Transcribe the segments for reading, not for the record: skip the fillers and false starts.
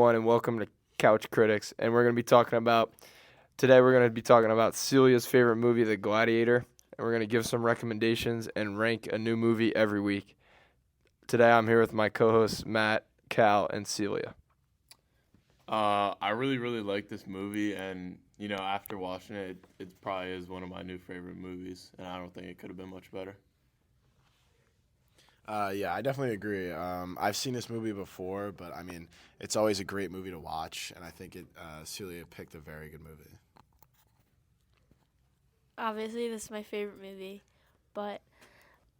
everyone, and welcome to Couch Critics. And today we're going to be talking about Celia's favorite movie, The Gladiator. And we're going to give some recommendations and rank a new movie every week. Today I'm here with my co-hosts, Matt, Cal, and Celia. I really like this movie, and after watching it, it probably is one of my new favorite movies, and I don't think it could have been much better. Yeah, I definitely agree. I've seen this movie before, but I mean, it's always a great movie to watch, and I think Celia picked a very good movie. Obviously, this is my favorite movie, but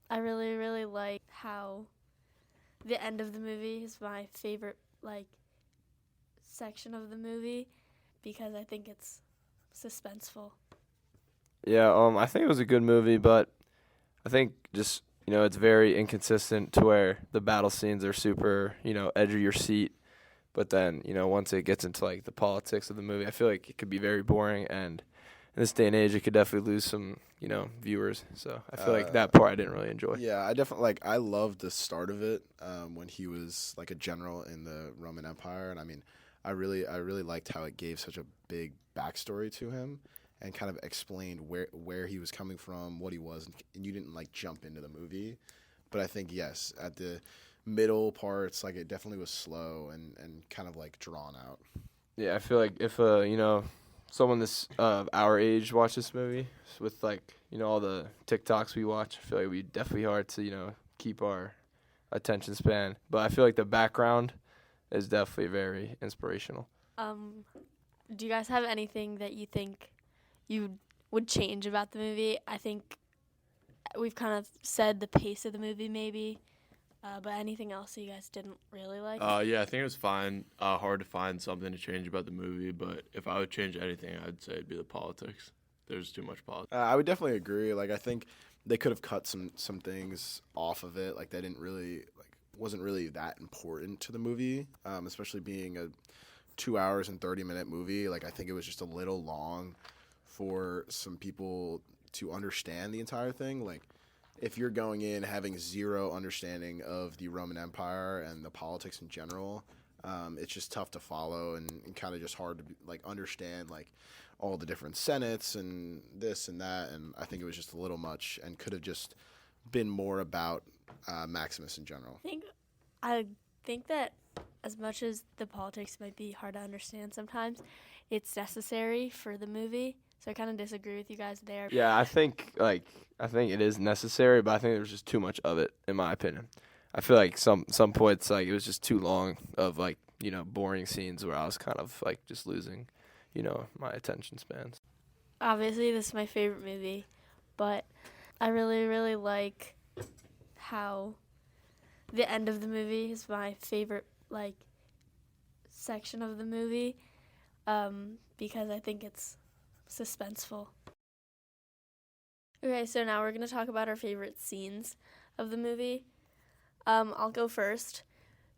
I really like how the end of the movie is my favorite, section of the movie, because I think it's suspenseful. Yeah, I think it was a good movie, but I think just, it's very inconsistent to where the battle scenes are super, edge of your seat. But then, once it gets into, the politics of the movie, I feel like it could be very boring, and in this day and age, it could definitely lose some, viewers. So I feel like that part I didn't really enjoy. Yeah, I definitely I loved the start of it when he was a general in the Roman Empire, and I mean, I really liked how it gave such a big backstory to him and kind of explained where he was coming from, what he was, and you didn't jump into the movie. But I think yes, at the middle parts, it definitely was slow and kind of drawn out. Yeah, I feel like if someone this our age watch this movie with all the TikToks we watch, I feel like it'd be definitely hard to keep our attention span. But I feel like the background is definitely very inspirational. Do you guys have anything that you think you would change about the movie? I think we've kind of said the pace of the movie maybe, but anything else that you guys didn't really like? Yeah, I think it was fine. Hard to find something to change about the movie, but if I would change anything, I'd say it'd be the politics. There's too much politics. I would definitely agree. I think they could have cut some things off of it. They didn't really wasn't really that important to the movie, especially being a 2 hours and 30-minute movie. I think it was just a little long for some people to understand the entire thing. If you're going in having zero understanding of the Roman Empire and the politics in general, it's just tough to follow and kind of just hard to understand all the different senates and this and that. And I think it was just a little much and could have just been more about Maximus in general. I think that as much as the politics might be hard to understand sometimes, it's necessary for the movie. So I kind of disagree with you guys there. Yeah, I think it is necessary, but I think there's just too much of it, in my opinion. I feel like some points it was just too long of boring scenes where I was kind of just losing, my attention spans. Obviously, this is my favorite movie, but I really like how the end of the movie is my favorite section of the movie, because I think it's suspenseful. Okay, so now we're going to talk about our favorite scenes of the movie. I'll go first.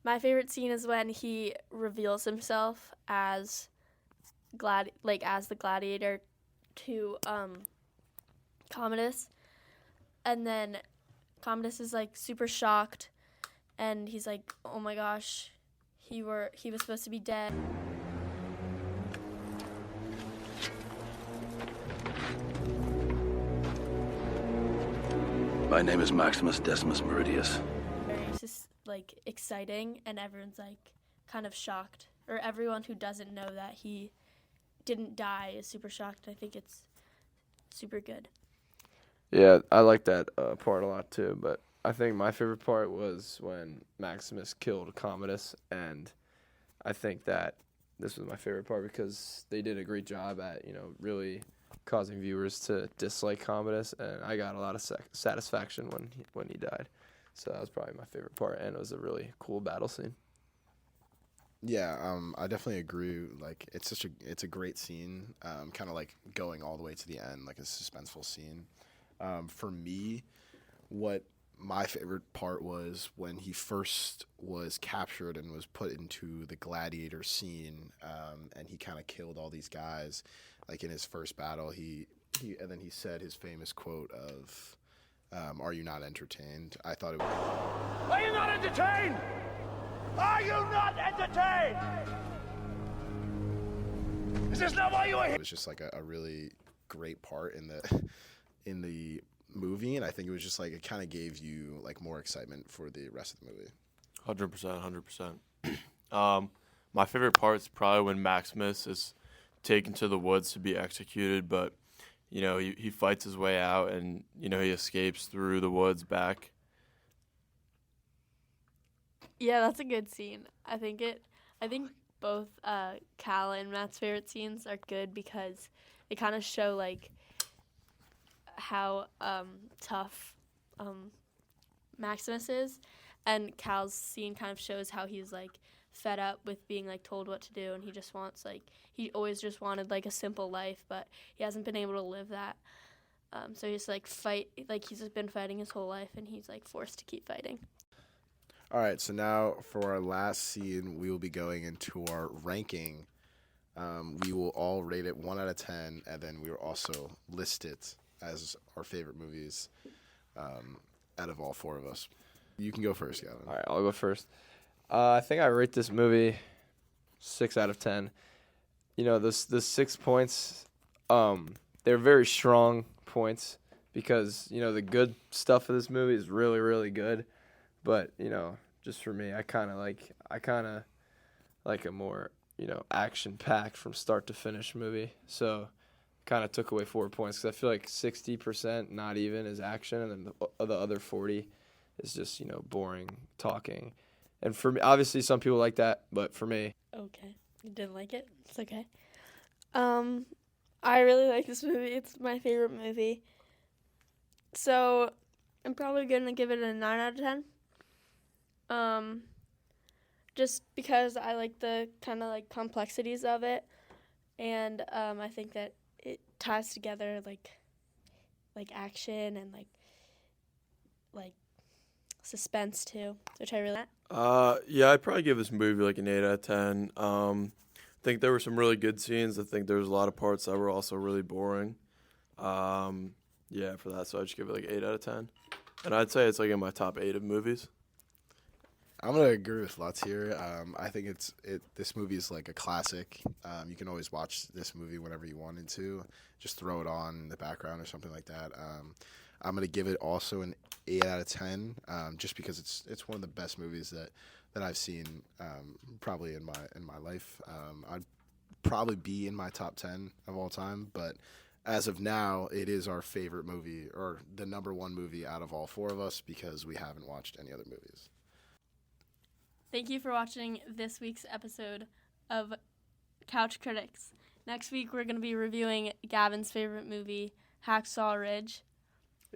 My favorite scene is when he reveals himself as the Gladiator to Commodus, and then Commodus is super shocked, and he's like, "Oh my gosh, he was supposed to be dead." My name is Maximus Decimus Meridius. It's just exciting, and everyone's kind of shocked, or everyone who doesn't know that he didn't die is super shocked. I think it's super good. Yeah, I like that part a lot too, but I think my favorite part was when Maximus killed Commodus, and I think that this was my favorite part because they did a great job at, really causing viewers to dislike Commodus, and I got a lot of satisfaction when he died. So that was probably my favorite part, and it was a really cool battle scene. Yeah, I definitely agree. It's a great scene, kind of going all the way to the end, a suspenseful scene. For me, what my favorite part was when he first was captured and was put into the Gladiator scene, and he kind of killed all these guys. In his first battle, and then he said his famous quote of, "Are you not entertained?" I thought it was. Are you not entertained? Are you not entertained? It was just like a really great part in the movie, and I think it was just like it kind of gave you like more excitement for the rest of the movie. 100%. My favorite part is probably when Maximus is taken to the woods to be executed, but he fights his way out, and he escapes through the woods back. Yeah, that's a good scene. I think both Cal and Matt's favorite scenes are good because they kind of show like how tough Maximus is, and Cal's scene kind of shows how he's like fed up with being like told what to do, and he just wants he always just wanted like a simple life, but he hasn't been able to live that. So he's like he's just been fighting his whole life, and he's like forced to keep fighting. All right, so now for our last scene, we will be going into our ranking. We will all rate it 1 out of 10, and then we will also list it as our favorite movies out of all 4 of us. You can go first, Gavin. All right, I'll go first. I think I rate this movie 6 out of 10. The 6 points, they're very strong points because, the good stuff of this movie is really, really good. But, just for me, I kind of like a more, action-packed from start to finish movie. So kind of took away 4 points because I feel like 60% not even is action, and then the other 40 is just, boring talking. And for me, obviously some people like that, but for me. Okay. You didn't like it? It's okay. I really like this movie. It's my favorite movie. So I'm probably going to give it a 9 out of 10. Just because I like the kind of like complexities of it, and I think that it ties together like action and like suspense too, which I really like. Yeah, I'd probably give this movie like an 8 out of 10. I think there were some really good scenes. I think there was a lot of parts that were also really boring. Yeah, for that, so I'd just give it like 8 out of 10. And I'd say it's like in my top 8 of movies. I'm gonna agree with Lutz here. I think this movie is like a classic. You can always watch this movie whenever you wanted to. Just throw it on in the background or something like that. I'm gonna give it also an 8 out of 10, just because it's one of the best movies that I've seen probably in my life. I'd probably be in my top 10 of all time, but as of now, it is our favorite movie, or the number 1 movie out of all 4 of us, because we haven't watched any other movies. Thank you for watching this week's episode of Couch Critics. Next week, we're going to be reviewing Gavin's favorite movie, Hacksaw Ridge.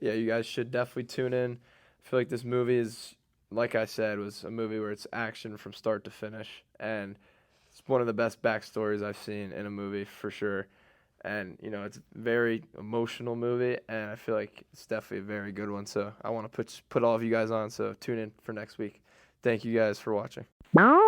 Yeah, you guys should definitely tune in. I feel like this movie is, like I said, was a movie where it's action from start to finish. And it's one of the best backstories I've seen in a movie for sure. And, it's a very emotional movie, and I feel like it's definitely a very good one. So I want to put all of you guys on, so tune in for next week. Thank you guys for watching. Wow.